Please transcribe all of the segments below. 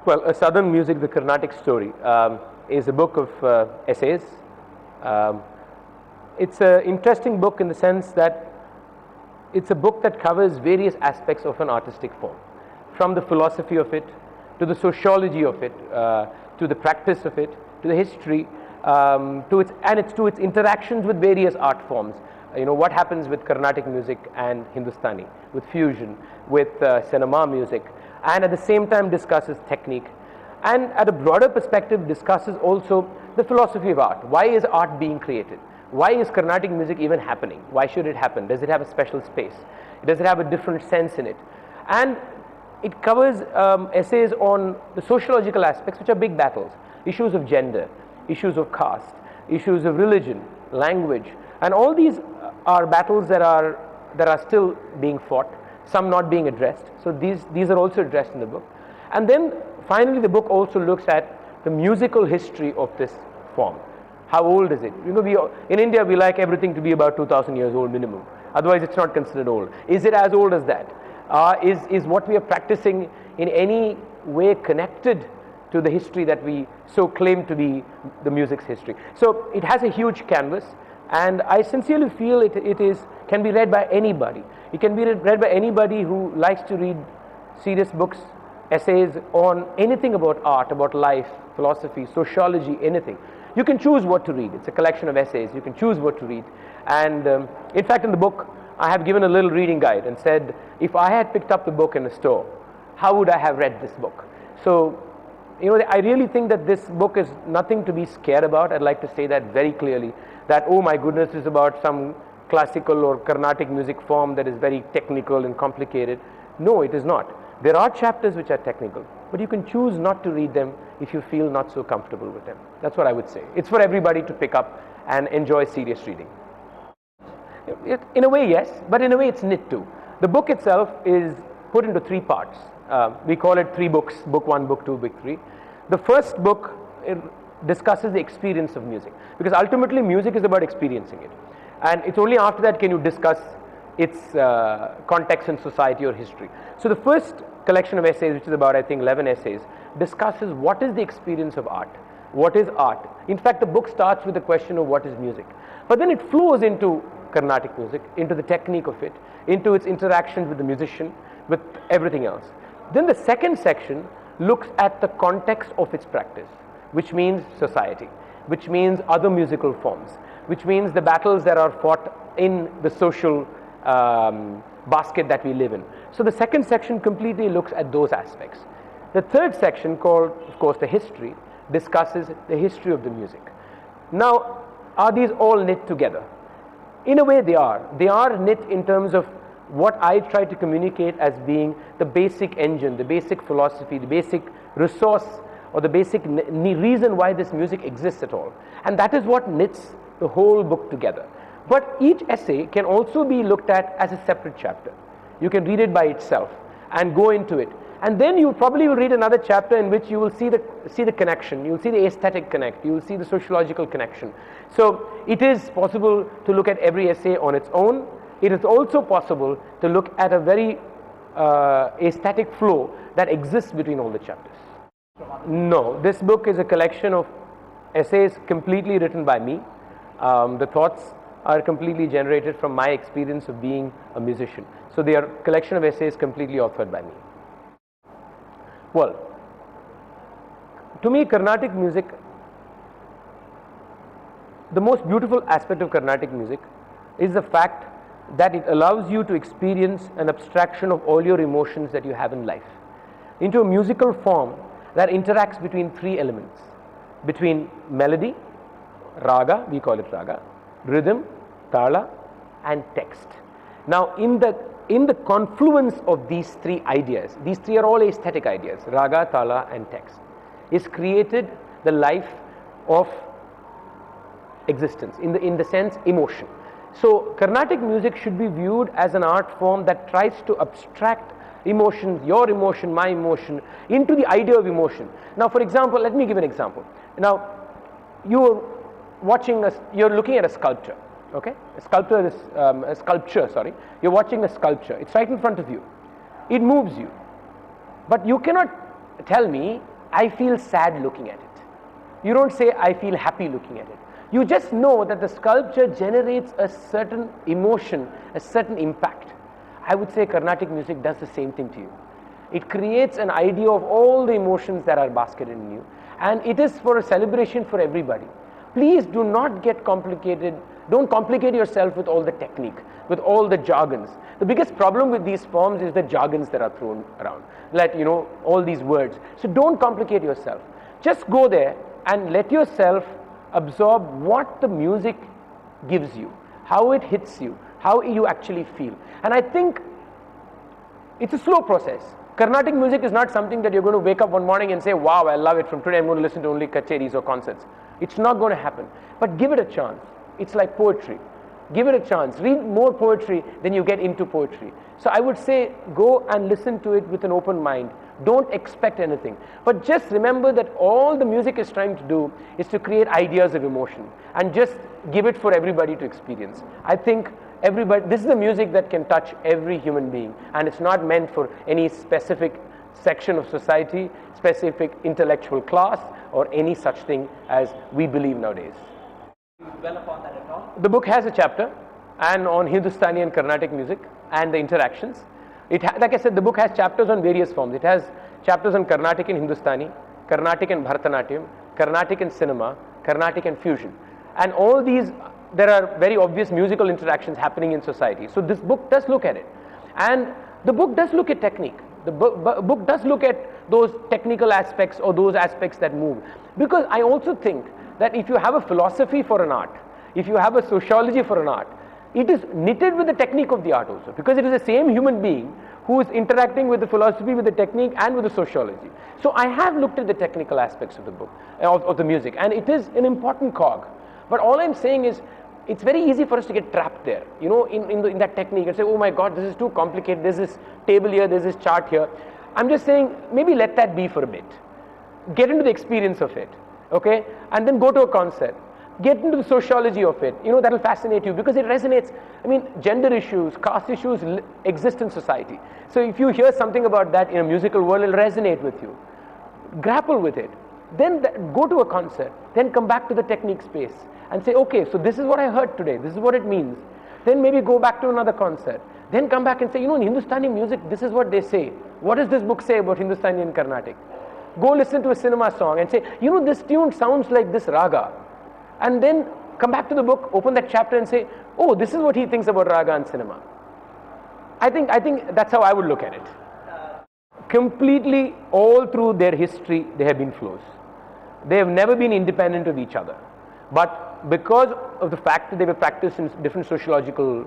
Well, A Southern Music, the Carnatic Story, is a book of essays. It's an interesting book in the sense that it's a book that covers various aspects of an artistic form, from the philosophy of it, to the sociology of it, to the practice of it, to the history, to its interactions with various art forms. You know, what happens with Carnatic music and Hindustani, with fusion, with cinema music, and at the same time discusses technique, and at a broader perspective discusses also the philosophy of art. Why is art being created? Why is Carnatic music even happening? Why should it happen? Does it have a special space? Does it have a different sense in it? And it covers essays on the sociological aspects, which are big battles, issues of gender, issues of caste, issues of religion, language, and all these are battles that are still being fought, some not being addressed. So these are also addressed in the book. And then finally the book also looks at the musical history of this form. How old is it? You know, in India we like everything to be about 2,000 years old minimum. Otherwise it's not considered old. Is it as old as that? Is what we are practicing in any way connected to the history that we so claim to be the music's history? So it has a huge canvas, and I sincerely feel it can be read by anybody. It can be read by anybody who likes to read serious books, essays on anything about art, about life, philosophy, sociology, anything. You can choose what to read. It's a collection of essays. You can choose what to read. And in fact, in the book, I have given a little reading guide and said, if I had picked up the book in a store, how would I have read this book? So, you know, I really think that this book is nothing to be scared about. I'd like to say that very clearly, that, oh my goodness, this is about some classical or Carnatic music form that is very technical and complicated. No, it is not. There are chapters which are technical, but you can choose not to read them if you feel not so comfortable with them. That's what I would say. It's for everybody to pick up and enjoy serious reading. In a way, yes, but in a way it's knit too. The book itself is put into three parts. We call it three books, book one, book two, book three. The first book discusses the experience of music, because ultimately music is about experiencing it. And it's only after that can you discuss its context in society or history. So the first collection of essays, which is about, I think, 11 essays, discusses what is the experience of art. What is art? In fact, the book starts with the question of what is music. But then it flows into Carnatic music, into the technique of it, into its interactions with the musician, with everything else. Then the second section looks at the context of its practice, which means society, which means other musical forms, which means the battles that are fought in the social basket that we live in. So the second section completely looks at those aspects. The third section, called, of course, the history, discusses the history of the music. Now, are these all knit together? In a way they are. They are knit in terms of what I try to communicate as being the basic engine, the basic philosophy, the basic resource, or the basic reason why this music exists at all. And that is what knits the whole book together. But each essay can also be looked at as a separate chapter. You can read it by itself and go into it. And then you probably will read another chapter in which you will see the connection, you will see the aesthetic connect, you will see the sociological connection. So it is possible to look at every essay on its own. It is also possible to look at a very aesthetic flow that exists between all the chapters. No, this book is a collection of essays completely written by me. The thoughts are completely generated from my experience of being a musician. So they are a collection of essays completely authored by me. Well, to me, Carnatic music, the most beautiful aspect of Carnatic music is the fact that it allows you to experience an abstraction of all your emotions that you have in life into a musical form that interacts between three elements, between melody, raga, we call it raga, rhythm, tala, and text. Now, in the confluence of these three ideas, these three are all aesthetic ideas, raga, tala, and text, is created the life of existence, in the sense emotion. So Carnatic music should be viewed as an art form that tries to abstract emotions, your emotion, my emotion, into the idea of emotion. Now, for example, let me give an example. Now, you're looking at a sculpture. Okay, a sculpture, sorry. You're watching a sculpture. It's right in front of you. It moves you. But you cannot tell me I feel sad looking at it. You don't say, I feel happy looking at it. You just know that the sculpture generates a certain emotion, a certain impact. I would say Carnatic music does the same thing to you. It creates an idea of all the emotions that are basketed in you, and it is for a celebration for everybody. Please do not get complicated. Don't complicate yourself with all the technique, with all the jargons. The biggest problem with these forms is the jargons that are thrown around, like, you know, all these words. So don't complicate yourself. Just go there and let yourself absorb what the music gives you, how it hits you, how you actually feel. And I think it's a slow process. Carnatic music is not something that you're going to wake up one morning and say, wow, I love it, from today I'm going to listen to only kacheris or concerts. It's not going to happen. But give it a chance. It's like poetry. Give it a chance. Read more poetry, then you get into poetry. So I would say go and listen to it with an open mind. Don't expect anything. But just remember that all the music is trying to do is to create ideas of emotion and just give it for everybody to experience. I think everybody, this is the music that can touch every human being, and it's not meant for any specific section of society, specific intellectual class, or any such thing as we believe nowadays. Dwell upon that at all? The book has a chapter and on Hindustani and Carnatic music and the interactions. Like I said, the book has chapters on various forms. It has chapters on Carnatic and Hindustani, Carnatic and Bharatanatyam, Carnatic and cinema, Carnatic and fusion. And all these, there are very obvious musical interactions happening in society. So this book does look at it. And the book does look at technique. The book does look at those technical aspects or those aspects that move. Because I also think that if you have a philosophy for an art, if you have a sociology for an art, it is knitted with the technique of the art also, because it is the same human being who is interacting with the philosophy, with the technique, and with the sociology. So I have looked at the technical aspects of the book, of the music, and it is an important cog. But all I'm saying is, it's very easy for us to get trapped there, you know, in that technique, and say, oh my God, this is too complicated, there's this table here, there's this chart here. I'm just saying, maybe let that be for a bit. Get into the experience of it, okay? And then go to a concert. Get into the sociology of it, you know, that'll fascinate you because it resonates. I mean, gender issues, caste issues exist in society. So if you hear something about that in a musical world, it'll resonate with you. Grapple with it. Then go to a concert. Then come back to the technique space and say, okay, so this is what I heard today. This is what it means. Then maybe go back to another concert. Then come back and say, you know, in Hindustani music, this is what they say. What does this book say about Hindustani and Carnatic? Go listen to a cinema song and say, you know, this tune sounds like this raga. And then come back to the book, open that chapter and say, oh, this is what he thinks about raga and cinema. I think that's how I would look at it. Completely all through their history, they have been flows. They have never been independent of each other. But because of the fact that they were practiced in different sociological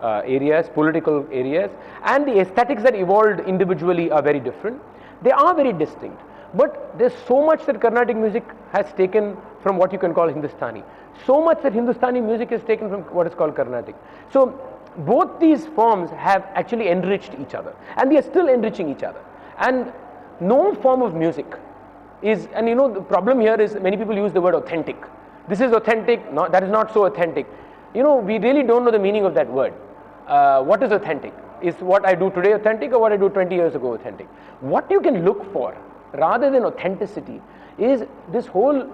areas, political areas, and the aesthetics that evolved individually are very different, they are very distinct. But there's so much that Carnatic music has taken from what you can call Hindustani. So much that Hindustani music has taken from what is called Carnatic. So both these forms have actually enriched each other. And they are still enriching each other. And no form of music is, and you know, the problem here is many people use the word authentic. This is authentic, no, that is not so authentic. You know, we really don't know the meaning of that word. What is authentic? Is what I do today authentic or what I do 20 years ago authentic? What you can look for rather than authenticity is this whole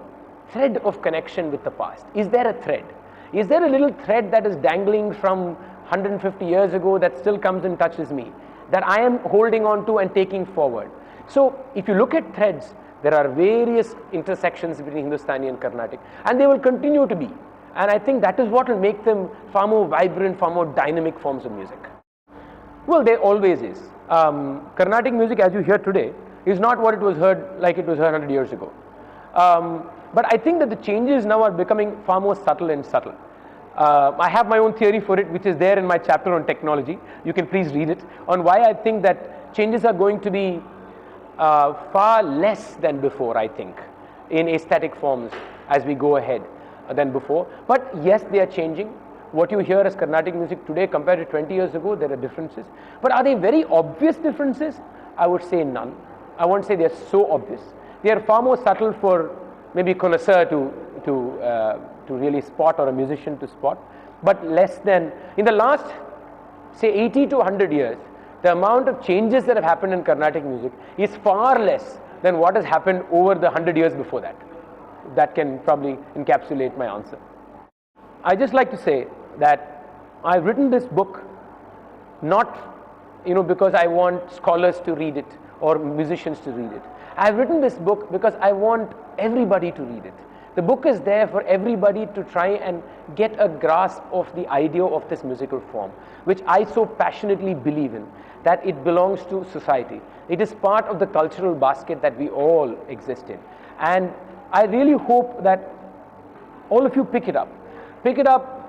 thread of connection with the past. Is there a thread? Is there a little thread that is dangling from 150 years ago that still comes and touches me, that I am holding on to and taking forward? So if you look at threads, there are various intersections between Hindustani and Carnatic, and they will continue to be. And I think that is what will make them far more vibrant, far more dynamic forms of music. Well, there always is. Carnatic music, as you hear today, is not what it was heard like it was heard 100 years ago. But I think that the changes now are becoming far more subtle and subtle. I have my own theory for it, which is there in my chapter on technology. You can please read it, on why I think that changes are going to be far less than before, I think, in aesthetic forms as we go ahead than before. But yes, they are changing. What you hear as Carnatic music today compared to 20 years ago, there are differences. But are they very obvious differences? I would say none. I won't say they are so obvious. They are far more subtle for maybe a connoisseur to really spot, or a musician to spot, but less than, in the last, say, 80 to 100 years, the amount of changes that have happened in Carnatic music is far less then what has happened over the 100 years before that? That can probably encapsulate my answer. I just like to say that I've written this book not because I want scholars to read it or musicians to read it. I've written this book because I want everybody to read it. The book is there for everybody to try and get a grasp of the idea of this musical form, which I so passionately believe in, that it belongs to society. It is part of the cultural basket that we all exist in. And I really hope that all of you pick it up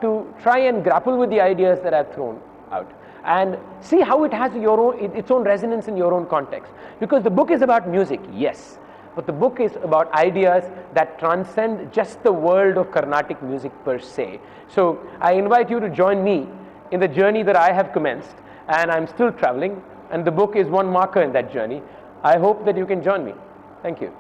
to try and grapple with the ideas that I've thrown out and see how it has its own resonance in your own context. Because the book is about music, yes, but the book is about ideas that transcend just the world of Carnatic music per se. So I invite you to join me in the journey that I have commenced, and I'm still traveling, and the book is one marker in that journey. I hope that you can join me. Thank you.